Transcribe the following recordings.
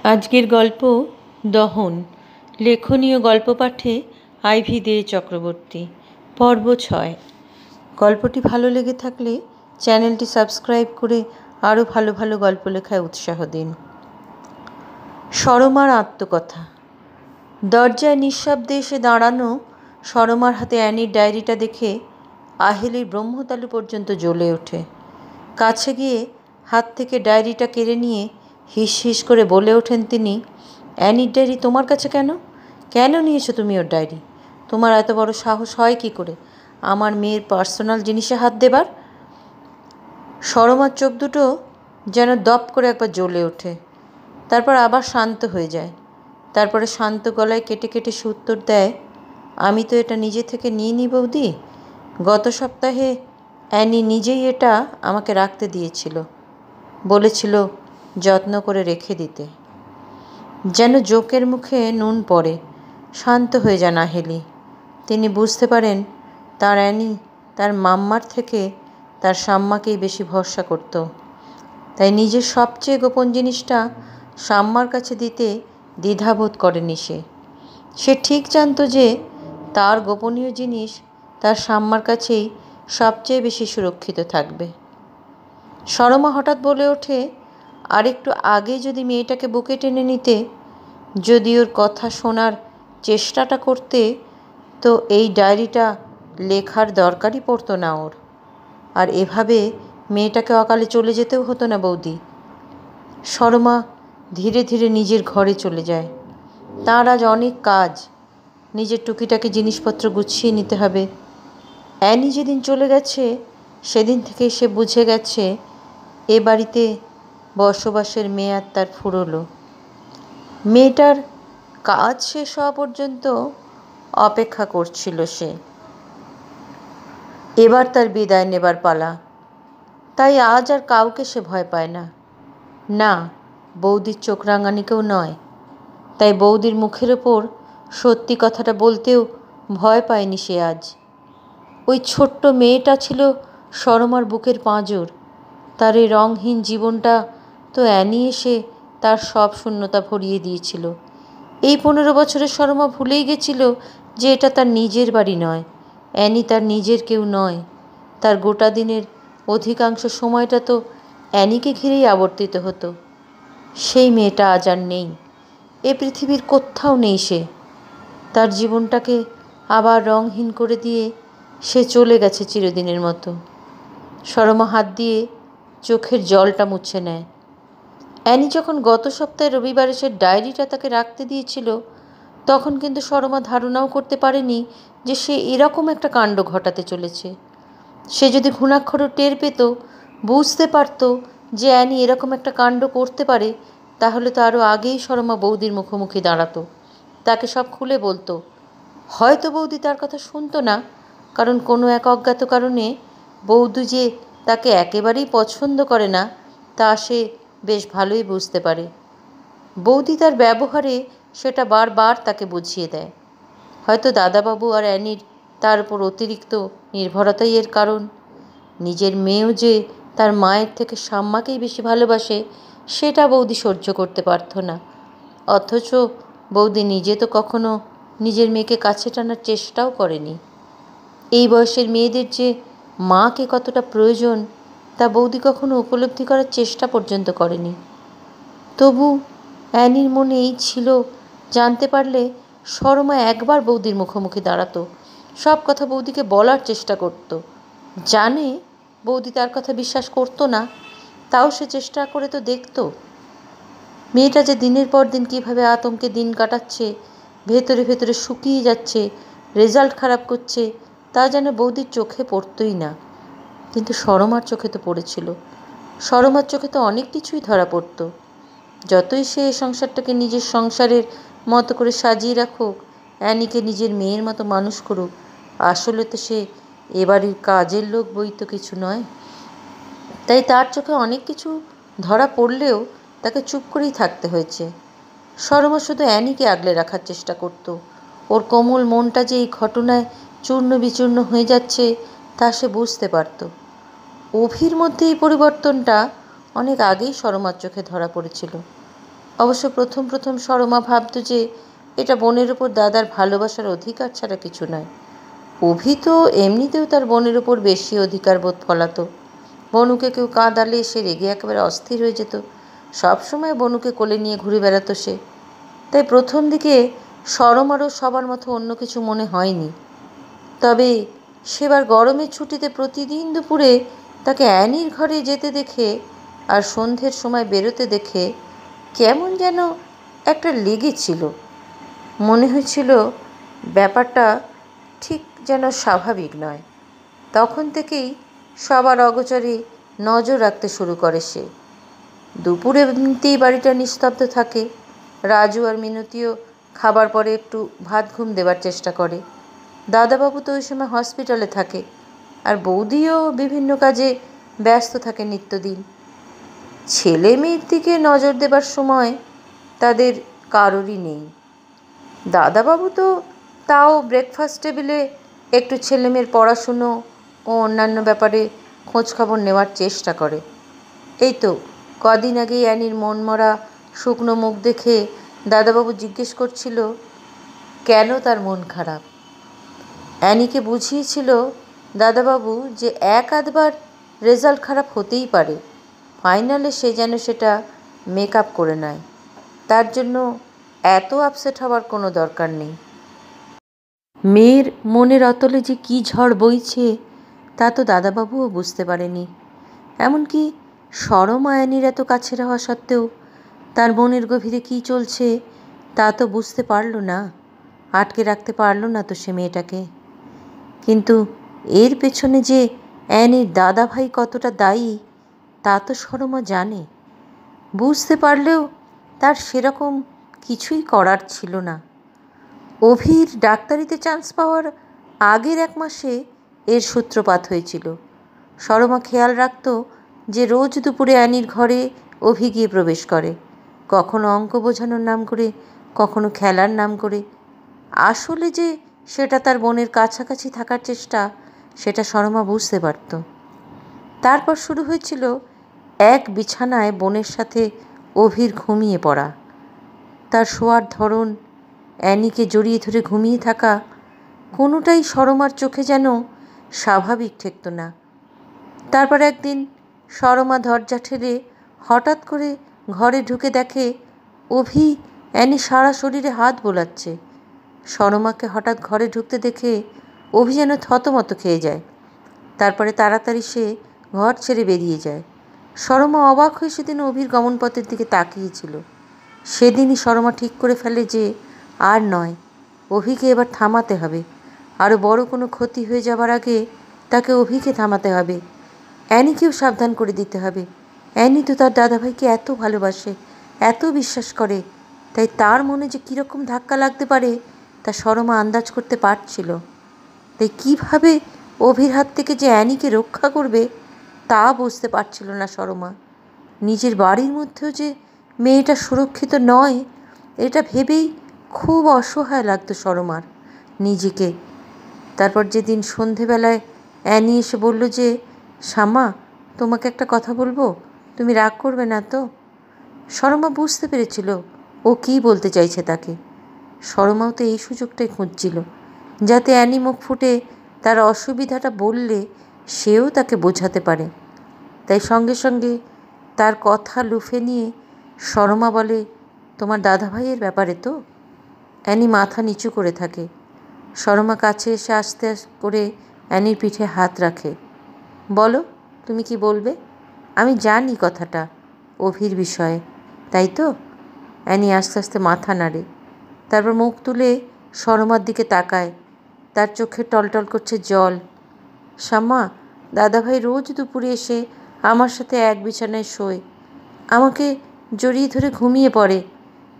আজকের গল্প দহন। লেখনীয় গল্প পাঠে আইভি দে চক্রবর্তী। পর্ব 6। গল্পটি ভালো লেগে থাকলে চ্যানেলটি সাবস্ক্রাইব করে আরও ভালো ভালো গল্প লেখায় উৎসাহ দিন। সরমার আত্মকথা। দরজায় নিঃশব্দে এসে দাঁড়ানো সরমার হাতে অ্যানির ডায়েরিটা দেখে আহেলির ব্রহ্মতালু পর্যন্ত জ্বলে ওঠে। কাছে গিয়ে হাত থেকে ডায়েরিটা কেড়ে নিয়ে হিস হিস করে বলে ওঠেন তিনি, অ্যানির ডায়েরি তোমার কাছে কেন? কেন নিয়েছো তুমি ওর ডায়েরি? তোমার এত বড় সাহস হয় কি করে আমার মেয়ের পার্সোনাল জিনিসে হাত দেবার? সরমার চোখ দুটো যেন দপ করে একবার জ্বলে ওঠে, তারপর আবার শান্ত হয়ে যায়। তারপরে শান্ত গলায় কেটে কেটে সে উত্তর দেয়, আমি তো এটা নিজে থেকে নিইনি বৌদি। গত সপ্তাহে অ্যানি নিজেই এটা আমাকে রাখতে দিয়েছিল, বলেছিল যত্ন করে রেখে দিতে। যেন জোকের মুখে নুন পড়ে। শান্ত হয়ে যান আহেলি। তিনি বুঝতে পারেন তার অ্যানি তার মাম্মার থেকে তার শাম্মাকেই বেশি ভরসা করত। তাই নিজের সবচেয়ে গোপন জিনিসটা শাম্মার কাছে দিতে দ্বিধাবোধ করেনি সে। সে ঠিক জানত যে তার গোপনীয় জিনিস তার শাম্মার কাছেই সবচেয়ে বেশি সুরক্ষিত থাকবে। সরমা হঠাৎ বলে ওঠে, আর একটু আগে যদি মেয়েটাকে বুকে টেনে নিতে, যদি ওর কথা শোনার চেষ্টাটা করতে, তো এই ডায়েরিটা লেখার দরকারই পড়তো না ওর। আর এভাবে মেয়েটাকে অকালে চলে যেতেও হতো না বৌদি। সরমা ধীরে ধীরে নিজের ঘরে চলে যায়। তার আজ অনেক কাজ। নিজের টুকিটাকি জিনিসপত্র গুছিয়ে নিতে হবে। অ্যানি যেদিন চলে গেছে সেদিন থেকে সে বুঝে গেছে এ বাড়িতে বসবাসের মেয়াদ তার ফুরোলো। মেয়েটার কাজ শেষ হওয়া পর্যন্ত অপেক্ষা করছিল সে। এবার তার বিদায় নেবার পালা। তাই আজ আর কাউকে সে ভয় পায় না, না বৌদির চোখ রাঙানিকেও নয়। তাই বৌদির মুখের ওপর সত্যি কথাটা বলতেও ভয় পায়নি সে আজ। ওই ছোট্ট মেয়েটা ছিল সরমার বুকের পাঁজর। তার এই রঙহীন জীবনটা তো অ্যানি এসে তার সব শূন্যতা ভরিয়ে দিয়েছিল। এই 15 বছরের সরমা ভুলেই গেছিল যে এটা তার নিজের বাড়ি নয়, অ্যানি তার নিজের কেউ নয়। তার গোটা দিনের অধিকাংশ সময়টা তো অ্যানিকে ঘিরেই আবর্তিত হতো। সেই মেয়েটা আজ আর নেই, এ পৃথিবীর কোথাও নেই সে। তার জীবনটাকে আবার রঙহীন করে দিয়ে সে চলে গেছে চিরদিনের মতো। সরমা হাত দিয়ে চোখের জলটা মুছে নেয়। অ্যানি যখন গত সপ্তাহে রবিবারে সে ডায়েরিটা তাকে রাখতে দিয়েছিল, তখন কিন্তু সরমা ধারণাও করতে পারেনি যে সে এরকম একটা কাণ্ড ঘটাতে চলেছে। সে যদি ঘুণাক্ষরও টের পেত, বুঝতে পারত যে অ্যানি এরকম একটা কাণ্ড করতে পারে, তাহলে তো আরও আগেই সরমা বৌদির মুখোমুখি দাঁড়াতো, তাকে সব খুলে বলতো। হয়তো বৌদি তার কথা শুনতো না, কারণ কোনো এক অজ্ঞাত কারণে বৌদি যে তাকে একেবারেই পছন্দ করে না তা সে বেশ ভালোই বুঝতে পারে। বৌদি তার ব্যবহারে সেটা বারবার তাকে বুঝিয়ে দেয়। হয়তো দাদাবাবু আর অ্যানির তার উপর অতিরিক্ত নির্ভরতাই এর কারণ। নিজের মেয়েও যে তার মায়ের থেকে শাম্মাকেই বেশি ভালোবাসে সেটা বৌদি সহ্য করতে পারত না। অথচ বৌদি নিজে তো কখনো নিজের মেয়েকে কাছে টানার চেষ্টাও করেনি। এই বয়সের মেয়েদের যে মাকে কতটা প্রয়োজন তা বৌদি কখনো উপলব্ধি করার চেষ্টা পর্যন্ত করেনি। তবু অ্যানির মনে এই ছিল, জানতে পারলে সরমা একবার বৌদির মুখোমুখি দাঁড়াতো, সব কথা বৌদিকে বলার চেষ্টা করত। জানে বৌদি তার কথা বিশ্বাস করতো না, তাও সে চেষ্টা করে তো দেখত। মেয়েটা যে দিনের পর দিন কীভাবে আতঙ্কে দিন কাটাচ্ছে, ভেতরে ভেতরে শুকিয়ে যাচ্ছে, রেজাল্ট খারাপ করছে, তা যেন বৌদির চোখে পড়তই না। কিন্তু সরমার চোখে তো পড়েছিল। সরমার চোখে তো অনেক কিছুই ধরা পড়ত। যতই সে এই সংসারটাকে নিজের সংসারের মতো করে সাজিয়ে রাখুক, অ্যানিকে নিজের মেয়ের মতো মানুষ করুক, আসলে তো সে এবাড়ির কাজের লোক বই তো কিছু নয়। তাই তার চোখে অনেক কিছু ধরা পড়লেও তাকে চুপ করেই থাকতে হয়েছে। সরমা শুধু অ্যানিকে আগলে রাখার চেষ্টা করত। ওর কোমল মনটা যে এই ঘটনায় চূর্ণ বিচূর্ণ হয়ে যাচ্ছে তা সে বুঝতে পারত। অভির মধ্যে এই পরিবর্তনটা অনেক আগেই সরমার চোখে ধরা পড়েছিল। অবশ্য প্রথম প্রথম সরমা ভাবত যে এটা বোনের ওপর দাদার ভালোবাসার অধিকার ছাড়া কিছু নয়। অভি তো এমনিতেও তার বোনের ওপর বেশি অধিকার বোধ ফলাতো। বনুকে কেউ কাঁদালে সে রেগে একেবারে অস্থির হয়ে যেত। সবসময় বনুকে কোলে নিয়ে ঘুরে বেড়াতো সে। তাই প্রথম দিকে সরমারও সবার মতো অন্য কিছু মনে হয়নি। তবে সেবার গরমের ছুটিতে প্রতিদিন দুপুরে তাকে অ্যানির ঘরে যেতে দেখে আর সন্ধ্যের সময় বেরোতে দেখে কেমন যেন একটা লেগেছিল। মনে হয়েছিল ব্যাপারটা ঠিক যেন স্বাভাবিক নয়। তখন থেকেই সবার অগোচরে নজর রাখতে শুরু করে সে। দুপুরে এমনিতেই বাড়িটা নিস্তব্ধ থাকে। রাজু আর মিনতিও খাবার পরে একটু ভাত ঘুম দেবার চেষ্টা করে। দাদাবাবু তো ওই সময় হসপিটালে থাকে, আর বৌদিও বিভিন্ন কাজে ব্যস্ত থাকে নিত্যদিন। ছেলে মেয়ের দিকে নজর দেবার সময় তাদের কারোরই নেই। দাদাবাবু তো তাও ব্রেকফাস্ট টেবিলে একটু ছেলেমেয়ের পড়াশুনো ও অন্যান্য ব্যাপারে খোঁজখবর নেওয়ার চেষ্টা করে। এই তো কদিন আগেই অ্যানির মনমরা শুকনো মুখ দেখে দাদাবাবু জিজ্ঞেস করছিল কেন তার মন খারাপ। অ্যানিকে বুঝিয়েছিল দাদাবাবু যে এক আধবার রেজাল্ট খারাপ হতেই পারে, ফাইনালে সে যেন সেটা মেক আপ করে নেয়। তার জন্য এত আপসেট হওয়ার কোনো দরকার নেই। মেয়ের মনের অতলে যে কী ঝড় বইছে তা তো দাদাবাবুও বুঝতে পারেনি। এমনকি সরমা অ্যানির এত কাছের হওয়া সত্ত্বেও তার মনের গভীরে কী চলছে তা তো বুঝতে পারল না, আটকে রাখতে পারল না তো সে মেয়েটাকে। কিন্তু এর পেছনে যে অ্যানির দাদাভাই কতটা দায়ী তা তো সরমা জানে। বুঝতে পারলেও তার সেরকম কিছুই করার ছিল না। অভির ডাক্তারিতে চান্স পাওয়ার আগের 1 মাসে এর সূত্রপাত হয়েছিল। সরমা খেয়াল রাখত যে রোজ দুপুরে অ্যানির ঘরে অভি গিয়ে প্রবেশ করে, কখনো অঙ্ক বোঝানোর নাম করে, কখনো খেলার নাম করে। আসলে যে সেটা তার বোনের কাছাকাছি থাকার চেষ্টা সেটা সরমা বুঝতে পারত। তারপর শুরু হয়েছিল এক বিছানায় বোনের সাথে অভির ঘুমিয়ে পড়া। তার শোয়ার ধরন, অ্যানিকে জড়িয়ে ধরে ঘুমিয়ে থাকা, কোনোটাই সরমার চোখে যেন স্বাভাবিক ঠেকত না। তারপর একদিন সরমা দরজা ঠেলে হঠাৎ করে ঘরে ঢুকে দেখে অভি অ্যানি সারা শরীরে হাত বোলাচ্ছে। সরমাকে হঠাৎ ঘরে ঢুকতে দেখে অভি যেন থতমত খেয়ে যায়। তারপরে তাড়াতাড়ি সে ঘর ছেড়ে বেরিয়ে যায়। সরমা অবাক হয়ে সেদিন অভির গমনপথের দিকে তাকিয়েছিল। সেদিনই সরমা ঠিক করে ফেলে যে আর নয়, অভিকে এবার থামাতে হবে। আরও বড় কোনো ক্ষতি হয়ে যাবার আগে তাকে অভিকে থামাতে হবে। অ্যানিকেও সাবধান করে দিতে হবে। অ্যানি তো তার দাদাভাইকে এত ভালোবাসে, এত বিশ্বাস করে, তাই তার মনে যে কীরকম ধাক্কা লাগতে পারে তা সরমা আন্দাজ করতে পারছিল। তাই কীভাবে অভির হাত থেকে যে অ্যানিকে রক্ষা করবে তা বুঝতে পারছিল না সরমা। নিজের বাড়ির মধ্যেও যে মেয়েটা সুরক্ষিত নয় এটা ভেবেই খুব অসহায় লাগতো সরমার নিজেকে। তারপর যেদিন সন্ধেবেলায় অ্যানি এসে বলল যে শ্যামা, তোমাকে একটা কথা বলবো, তুমি রাগ করবে না তো? সরমা বুঝতে পেরেছিল ও কী বলতে চাইছে তাকে। সরমাও তো এই সুযোগটাই খুঁজছিল যাতে অ্যানি মুখ ফুটে তার অসুবিধাটা বললে সেও তাকে বোঝাতে পারে। তাই সঙ্গে সঙ্গে তার কথা লুফে নিয়ে সরমা বলে, তোমার দাদাভাইয়ের ব্যাপারে তো? অ্যানি মাথা নিচু করে থাকে। সরমা কাছে এসে আস্তে করে অ্যানির পিঠে হাত রাখে। বলো, তুমি কি বলবে? আমি জানি কথাটা অভির বিষয়ে, তাই তো? অ্যানি আস্তে আস্তে মাথা নাড়ে। তারপর মুখ তুলে সরমার দিকে তাকায়। তার চোখে টলটল করছে জল। শ্যামা, দাদাভাই রোজ দুপুরে এসে আমার সাথে এক বিছানায় শোয়, আমাকে জড়িয়ে ধরে ঘুমিয়ে পড়ে।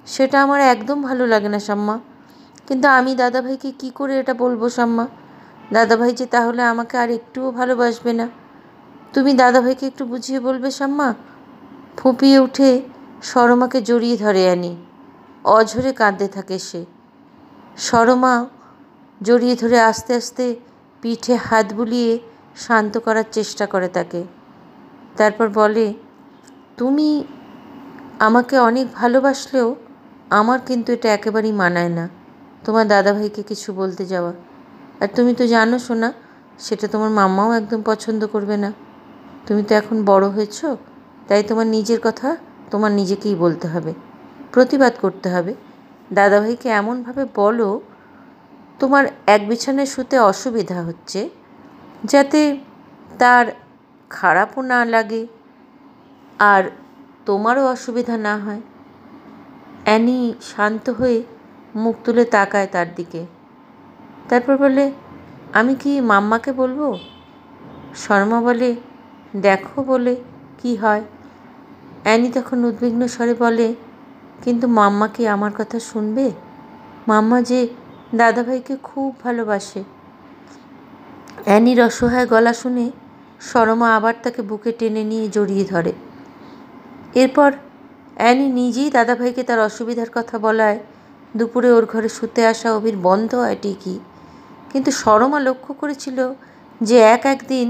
সেটা আমার একদম ভালো লাগে না শ্যামা। কিন্তু আমি দাদাভাইকে কী করে এটা বলবো শ্যামা? দাদাভাই যে তাহলে আমাকে আর একটুও ভালোবাসবে না। তুমি দাদাভাইকে একটু বুঝিয়ে বলবে শ্যামা? ফুঁপিয়ে উঠে সরমাকে জড়িয়ে ধরে অ্যানি। অঝরে কাঁদতে থাকে সে। সরমা জড়িয়ে ধরে আস্তে আস্তে পিঠে হাত বুলিয়ে শান্ত করার চেষ্টা করে তাকে। তারপর বলে, তুমি আমাকে অনেক ভালোবাসলেও আমার কিন্তু এটা একেবারেই মানায় না তোমার দাদাভাইকে কিছু বলতে যাওয়া। আর তুমি তো জানো সোনা, সেটা তোমার মাম্মাও একদম পছন্দ করবে না। তুমি তো এখন বড় হয়েছ, তাই তোমার নিজের কথা তোমার নিজেকেই বলতে হবে, প্রতিবাদ করতে হবে। দাদাভাইকে এমনভাবে বলো তোমার এক বিছানায় শুতে অসুবিধা হচ্ছে, যাতে তার খারাপও না লাগে আর তোমারও অসুবিধা না হয়। অ্যানি শান্ত হয়ে মুখ তুলে তাকায় তার দিকে, তারপর বলে, আমি কি মাম্মাকে বলবো? শর্মা বলে, দেখো বলে কি হয়। অ্যানি তখন উদ্বিগ্ন স্বরে বলে, কিন্তু মাম্মা কি আমার কথা শুনবে? মাম্মা যে দাদাভাইকে খুব ভালোবাসে। অ্যানির অসহায় গলা শুনে শর্মা আবার তাকে বুকে টেনে নিয়ে জড়িয়ে ধরে। এরপর অ্যানি নিজেই দাদাভাইকে তার অসুবিধার কথা বলায় দুপুরে ওর ঘরে শুতে আসা অভির বন্ধ হয় ঠিকই, কিন্তু শর্মা লক্ষ্য করেছিল যে একদিন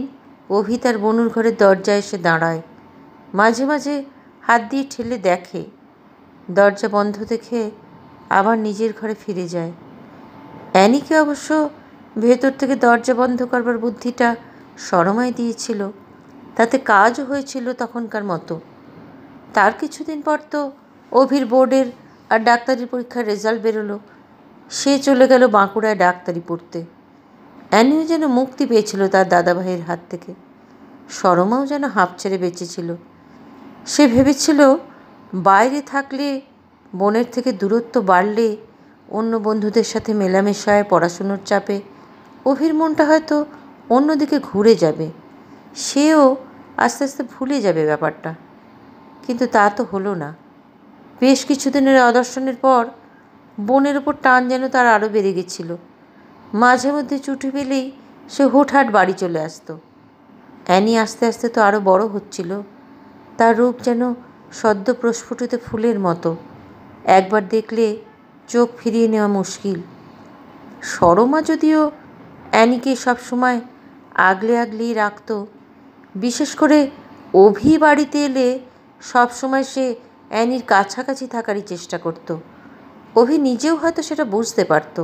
অভি তার বনুর ঘরের দরজায় এসে দাঁড়ায়, মাঝে মাঝে হাত দিয়ে ঠেলে দেখে, দরজা বন্ধ দেখে আবার নিজের ঘরে ফিরে যায়। অ্যানিকে অবশ্য ভেতর থেকে দরজা বন্ধ করবার বুদ্ধিটা শর্মাই দিয়েছিল, তাতে কাজও হয়েছিল তখনকার মতো। তার কিছুদিন পর তো অভির বোর্ডের আর ডাক্তারি পরীক্ষার রেজাল্ট বেরোলো। সে চলে গেল বাঁকুড়ায় ডাক্তারি পড়তে। অ্যানিও যেন মুক্তি পেয়েছিল তার দাদাভাইয়ের হাত থেকে। শর্মাও যেন হাঁপ ছেড়ে বেঁচেছিল। সে ভেবেছিল বাইরে থাকলে, বোনের থেকে দূরত্ব বাড়লে, অন্য বন্ধুদের সাথে মেলামেশায়, পড়াশুনোর চাপে অভির মনটা হয়তো অন্যদিকে ঘুরে যাবে, সেও আস্তে আস্তে ভুলে যাবে ব্যাপারটা। কিন্তু তা তো হলো না। বেশ কিছুদিনের অদর্শনের পর বোনের ওপর টান যেন তার আরও বেড়ে গেছিল। মাঝে মধ্যে ছুটি পেলেই সে হুটহাট বাড়ি চলে আসতো। অ্যানি আস্তে আস্তে তো আরও বড় হচ্ছিল। তার রূপ যেন সদ্য প্রস্ফুটিত ফুলের মতো, একবার দেখলে চোখ ফিরিয়ে নেওয়া মুশকিল। শর্মা যদিও অ্যানিকে সবসময় আগলে আগলেই রাখত, বিশেষ করে অভি বাড়িতে এলে সবসময় সে অ্যানির কাছাকাছি থাকারই চেষ্টা করত। অভি নিজেও হয়তো সেটা বুঝতে পারত,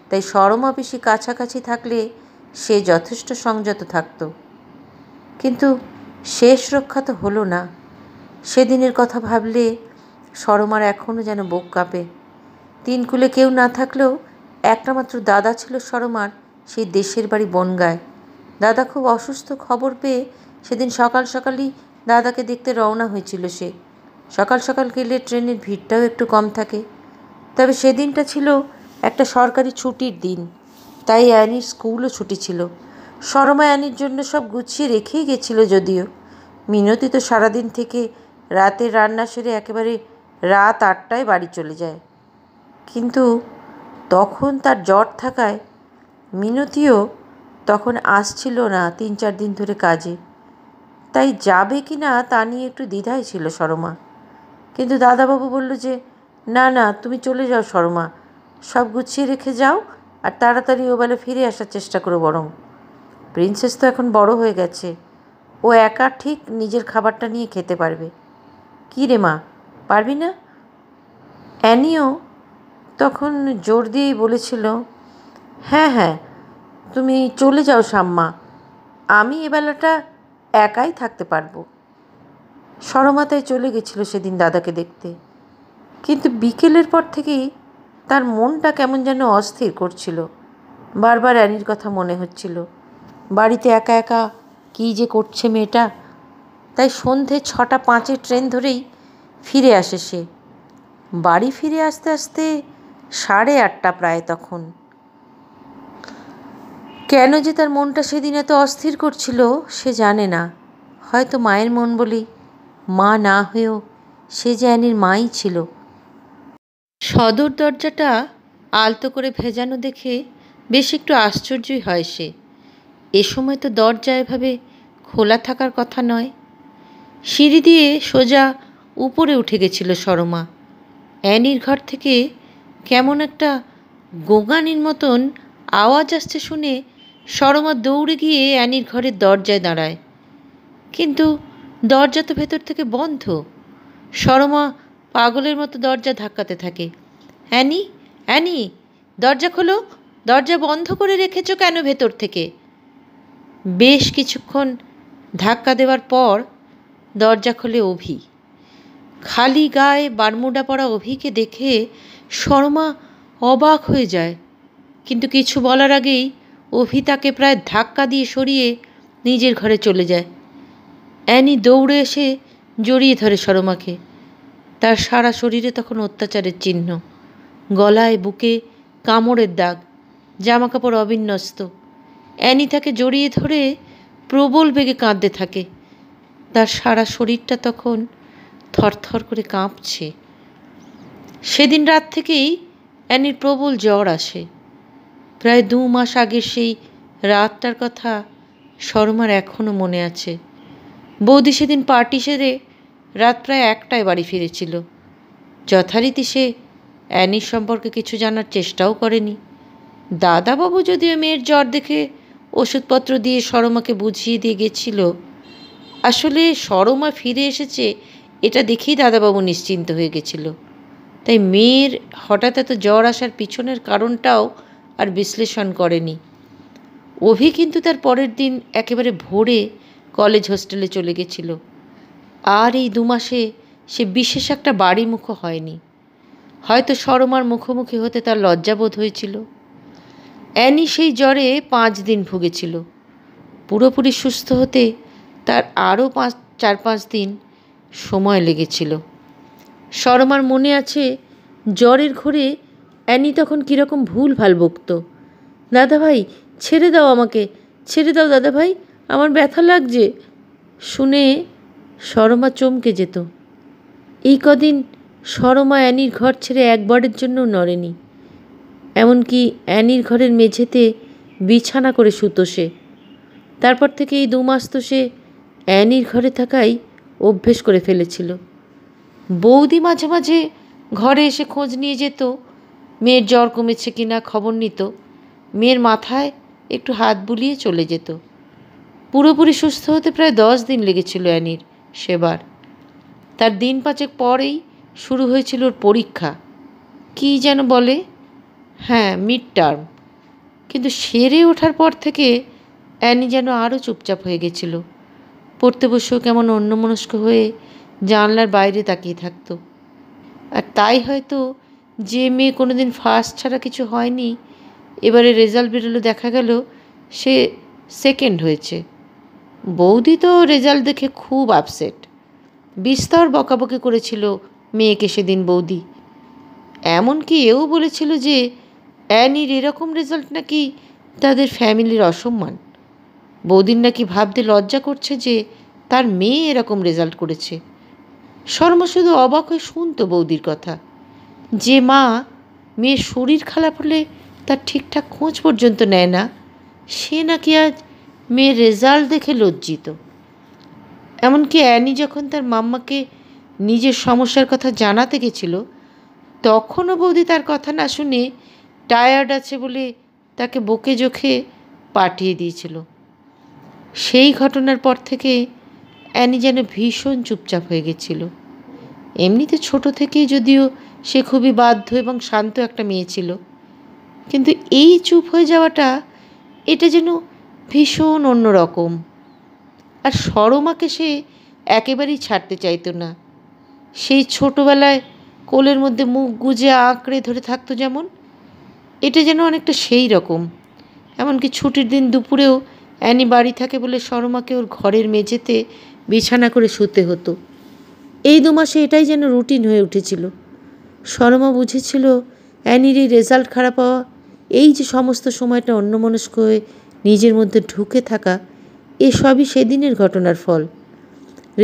তাই শর্মা বেশি কাছাকাছি থাকলে সে যথেষ্ট সংযত থাকত। কিন্তু শেষ রক্ষা তো হলো না। সেদিনের কথা ভাবলে শর্মার এখনও যেন বুক কাঁপে। তিন কুলে কেউ না থাকলেও একটা মাত্র দাদা ছিল শর্মার, সেই দেশের বাড়ি বনগাঁয়। দাদা খুব অসুস্থ খবর পেয়ে সেদিন সকাল সকালই দাদাকে দেখতে রওনা হয়েছিল সে। সকাল সকাল গেলে ট্রেনের ভিড়টাও একটু কম থাকে। তবে সেদিনটা ছিল একটা সরকারি ছুটির দিন, তাই অ্যানির স্কুলও ছুটি ছিল। শর্মা অ্যানির জন্য সব গুছিয়ে রেখেই গেছিল যদিও। মিনতি তো সারাদিন থেকে রাতের রান্না সেরে একেবারে রাত 8টায় বাড়ি চলে যায়। কিন্তু তখন তার জ্বর থাকায় মিনতিও তখন আসছিল না 3-4 দিন ধরে কাজে, তাই যাবে কি না তা নিয়ে একটু দ্বিধায় ছিল শর্মা। কিন্তু দাদাবাবু বলল যে, না না, তুমি চলে যাও শর্মা, সব গুছিয়ে রেখে যাও আর তাড়াতাড়ি ওবেলা ফিরে আসার চেষ্টা করো। বরং প্রিন্সেস তো এখন বড় হয়ে গেছে, ও একা ঠিক নিজের খাবারটা নিয়ে খেতে পারবে। কী রে মা, পারবি না? অ্যানিও তখন জোর দিয়েই বলেছিল, হ্যাঁ হ্যাঁ, তুমি চলে যাও শাম্মা, আমি এবেলাটা একাই থাকতে পারবো। শর্মা তাই চলে গেছিল সেদিন দাদাকে দেখতে। কিন্তু বিকেলের পর থেকেই তার মনটা কেমন যেন অস্থির করছিল। বারবার অ্যানির কথা মনে হচ্ছিল। বাড়িতে একা একা কী যে করছে মেয়েটা। তাই সন্ধে 6:05 ট্রেন ধরেই ফিরে আসে সে। বাড়ি ফিরে আসতে আসতে 8:30 প্রায় তখন। কেন যে তার মনটা সেদিন এত অস্থির করছিল সে জানে না। হয়তো মায়ের মন বলেই, মা না হয়েও সে যে অ্যানির মাই ছিল। সদর দরজাটা আলতো করে ভেজানো দেখে বেশ একটু আশ্চর্যই হয় সে। এ সময় তো দরজা এভাবে খোলা থাকার কথা নয়। সিঁড়ি দিয়ে সোজা উপরে উঠে গেছিল শর্মা। অ্যানির ঘর থেকে কেমন একটা গোঙানির মতন আওয়াজ আসছে শুনে শর্মা দৌড়ে গিয়ে অ্যানির ঘরের দরজায় দাঁড়ায়। কিন্তু দরজা তো ভেতর থেকে বন্ধ। সরমা পাগলের মতো দরজা ধাক্কাতে থাকে। অ্যানি, অ্যানি, দরজা খোলো, দরজা বন্ধ করে রেখেছ কেন ভেতর থেকে? বেশ কিছুক্ষণ ধাক্কা দেওয়ার পর দরজা খোলে অভি। খালি গায়ে বারমুডা পরা অভিকে দেখে সরমা অবাক হয়ে যায়, কিন্তু কিছু বলার আগেই অভি তাকে প্রায় ধাক্কা দিয়ে সরিয়ে নিজের ঘরে চলে যায়। অ্যানি দৌড়ে এসে জড়িয়ে ধরে সরমাকে। তার সারা শরীরে তখন অত্যাচারের চিহ্ন, গলায় বুকে কামড়ের দাগ, জামাকাপড় অবিন্যস্ত। অ্যানি তাকে জড়িয়ে ধরে প্রবল বেগে কাঁদতে থাকে। তার সারা শরীরটা তখন থরথর করে কাঁপছে। সেদিন রাত থেকেই অ্যানির প্রবল জ্বর আসে। প্রায় 2 মাস আগের সেই রাতটার কথা সরমার এখনও মনে আছে। বৌদি সেদিন পার্টি সেরে রাত প্রায় 1টায় বাড়ি ফিরেছিল। যথারীতি সে অ্যানির সম্পর্কে কিছু জানার চেষ্টাও করেনি। দাদাবাবু যদিও মেয়ের জ্বর দেখে ওষুধপত্র দিয়ে সরমাকে বুঝিয়ে দিয়ে গেছিল। আসলে সরমা ফিরে এসেছে এটা দেখেই দাদাবাবু নিশ্চিন্ত হয়ে গেছিল। তাই মেয়ের হঠাৎ এত জ্বর আসার পিছনের কারণটাও আর বিশ্লেষণ করেনি। অভি কিন্তু তার পরের দিন একেবারে ভোরে কলেজ হোস্টেলে চলে গেছিল। আর এই 2 মাসে সে বিশেষ একটা বাড়িমুখো হয়নি। হয়তো সরমার মুখোমুখি হতে তার লজ্জাবোধ হয়েছিল। অ্যানি সেই জ্বরে 5 দিন ভুগেছিল। পুরোপুরি সুস্থ হতে তার আরও 4-5 দিন সময় লেগেছিল। সরমার মনে আছে জ্বরের ঘোরে অ্যানি তখন কীরকম ভুলভাল বকত। দাদাভাই ছেড়ে দাও আমাকে, ছেড়ে দাও দাদাভাই, আমার ব্যথা লাগছে। শুনে সরমা চমকে যেত। এই কদিন সরমা অ্যানির ঘর ছেড়ে একবারের জন্যও নড়েনি। এমনকি অ্যানির ঘরের মেঝেতে বিছানা করে শুতো সে। তারপর থেকে এই 2 মাস তো সে অ্যানির ঘরে থাকাই অভ্যেস করে ফেলেছিল। বৌদি মাঝে মাঝে ঘরে এসে খোঁজ নিয়ে যেত, মেয়ের জ্বর কমেছে কিনা খবর নিত, মেয়ের মাথায় একটু হাত বুলিয়ে চলে যেত। পুরোপুরি সুস্থ হতে প্রায় 10 দিন লেগেছিল অ্যানির সেবার। তার দিন 5 পরেই শুরু হয়েছিল ওর পরীক্ষা, কী যেন বলে, হ্যাঁ মিড টার্ম। কিন্তু সেরে ওঠার পর থেকে অ্যানি যেন আরও চুপচাপ হয়ে গেছিল। পড়তে বসেও কেমন অন্যমনস্ক হয়ে জানলার বাইরে তাকিয়ে থাকতো। আর তাই হয়তো যে মেয়ে কোনো দিন ফার্স্ট ছাড়া কিছু হয়নি, এবারে রেজাল্ট বেরোলো দেখা গেল সে সেকেন্ড হয়েছে। বৌদি তো রেজাল্ট দেখে খুব আপসেট। বিস্তর বকাবকি করেছিল মেয়েকে সেদিন বৌদি। এমনকি এও বলেছিল যে অ্যানির এরকম রেজাল্ট নাকি তাদের ফ্যামিলির অসম্মান। বৌদির নাকি ভাবতে লজ্জা করছে যে তার মেয়ে এরকম রেজাল্ট করেছে। শর্মা শুধু অবাক হয়ে শুনতো বৌদির কথা। যে মা মেয়ের শরীর খারাপ হলে তার ঠিকঠাক খোঁজ পর্যন্ত নেয় না, সে নাকি আজ মেয়ের রেজাল্ট দেখে লজ্জিত। এমনকি অ্যানি যখন তার মাম্মাকে নিজের সমস্যার কথা জানাতে গেছিল, তখনও বৌদি তার কথা না শুনে টায়ার্ড আছে বলে তাকে বকে জোখে পাঠিয়ে দিয়েছিল। সেই ঘটনার পর থেকে অ্যানি যেন ভীষণ চুপচাপ হয়ে গেছিল। এমনিতে ছোট থেকেই যদিও সে খুবই বাধ্য এবং শান্ত একটা মেয়ে ছিল, কিন্তু এই চুপ হয়ে যাওয়াটা এটা যেন ভীষণ অন্যরকম। আর সরমাকে সে একেবারেই ছাড়তে চাইতো না। সেই ছোটোবেলায় কোলের মধ্যে মুখ গুজে আঁকড়ে ধরে থাকতো যেমন, এটা যেন অনেকটা সেই রকম। এমনকি ছুটির দিন দুপুরেও অ্যানি বাড়ি থাকে বলে সরমাকে ওর ঘরের মেঝেতে বিছানা করে শুতে হতো। এই 2 মাসে এটাই যেন রুটিন হয়ে উঠেছিল। সরমা বুঝেছিল অ্যানির এই রেজাল্ট খারাপ হওয়া, এই যে সমস্ত সময়টা অন্যমনস্ক হয়ে নিজের মধ্যে ঢুকে থাকা, এসবই সেদিনের ঘটনার ফল।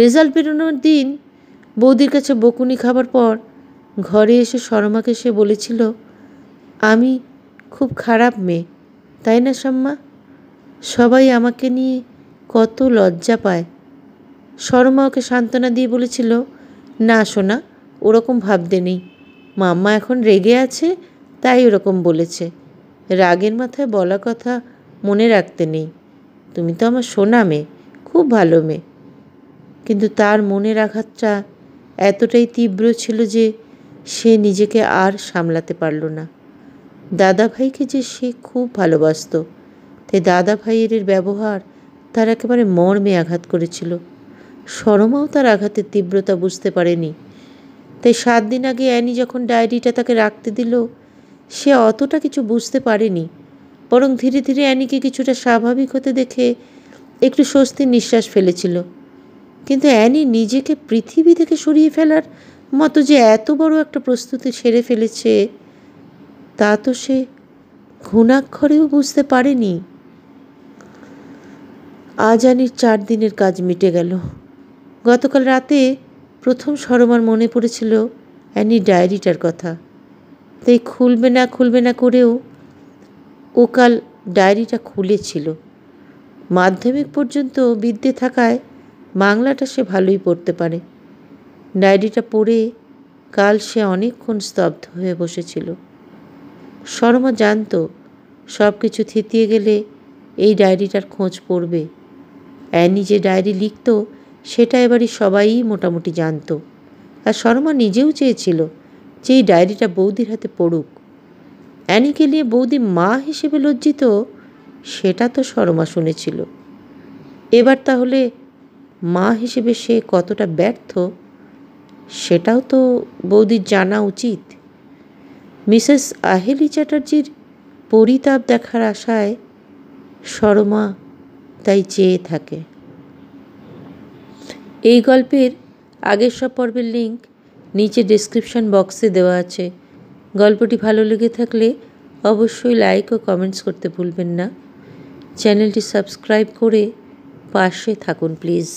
রেজাল্ট বেরোনোর দিন বৌদির কাছে বকুনি খাবার পর ঘরে এসে সরমাকে সে বলেছিল, আমি খুব খারাপ মেয়ে, তাই না শাম্মা? সবাই আমাকে নিয়ে কত লজ্জা পায়। সরমা ওকে সান্ত্বনা দিয়ে বলেছিল, না সোনা, ওরকম ভাবতে নেই, মাম্মা এখন রেগে আছে তাই ওরকম বলেছে। রাগের মাথায় বলা কথা মনে রাখতে নেই। তুমি তো আমার সোনা মেয়ে, খুব ভালো মেয়ে। কিন্তু তার মনের আঘাতটা এতটাই তীব্র ছিল যে সে নিজেকে আর সামলাতে পারল না। দাদাভাইকে যে সে খুব ভালোবাসত, তাই দাদাভাইয়ের ব্যবহার তার একেবারে মর্মে আঘাত করেছিল। সরমাও তার আঘাতের তীব্রতা বুঝতে পারেনি। তাই 7 দিন আগে অ্যানি যখন ডায়েরিটা তাকে রাখতে দিল, সে অতটা কিছু বুঝতে পারেনি, বরং ধীরে ধীরে অ্যানিকে কিছুটা স্বাভাবিক হতে দেখে একটু স্বস্তির নিঃশ্বাস ফেলেছিল। কিন্তু অ্যানি নিজেকে পৃথিবী থেকে সরিয়ে ফেলার মতো যে এত বড় একটা প্রস্তুতি সেরে ফেলেছে, তা তো সে ঘুণাক্ষরেও বুঝতে পারেনি। আজ অ্যানির 4 দিনের কাজ মিটে গেল। গতকাল রাতে প্রথম সরমার মনে পড়েছিল অ্যানির ডায়েরিটার কথা। তাই খুলবে না করেও ও কাল ডায়েরিটা খুলেছিল। মাধ্যমিক পর্যন্ত বিদ্যে থাকায় বাংলাটা সে ভালোই পড়তে পারে। ডায়েরিটা পড়ে কাল সে অনেকক্ষণ স্তব্ধ হয়ে বসেছিল। সরমা জানত সব কিছু থিতিয়ে গেলে এই ডায়েরিটার খোঁজ পড়বে। অ্যানি যে ডায়েরি লিখত সেটা এবারই সবাই মোটামুটি জানত। আর সরমা নিজেও চেয়েছিল যে এই ডায়েরিটা বৌদির হাতে পড়ুক। অ্যানিকে নিয়ে বৌদি মা হিসেবে লজ্জিত, সেটা তো সরমা শুনেছিল। এবার তাহলে মা হিসেবে সে কতটা ব্যর্থ, সেটাও তো বৌদির জানা উচিত। মিসেস আহেলি চ্যাটার্জির পরিতাপ দেখার আশায় সরমা তাই চেয়ে থাকে। এই গল্পের আগের সব পর্বের লিঙ্ক নিচে ডেসক্রিপশন বক্সে দেওয়া আছে। গল্পটি ভালো লেগে থাকলে অবশ্যই লাইক ও কমেন্টস করতে ভুলবেন না। চ্যানেলটি সাবস্ক্রাইব করে পাশে থাকুন প্লিজ।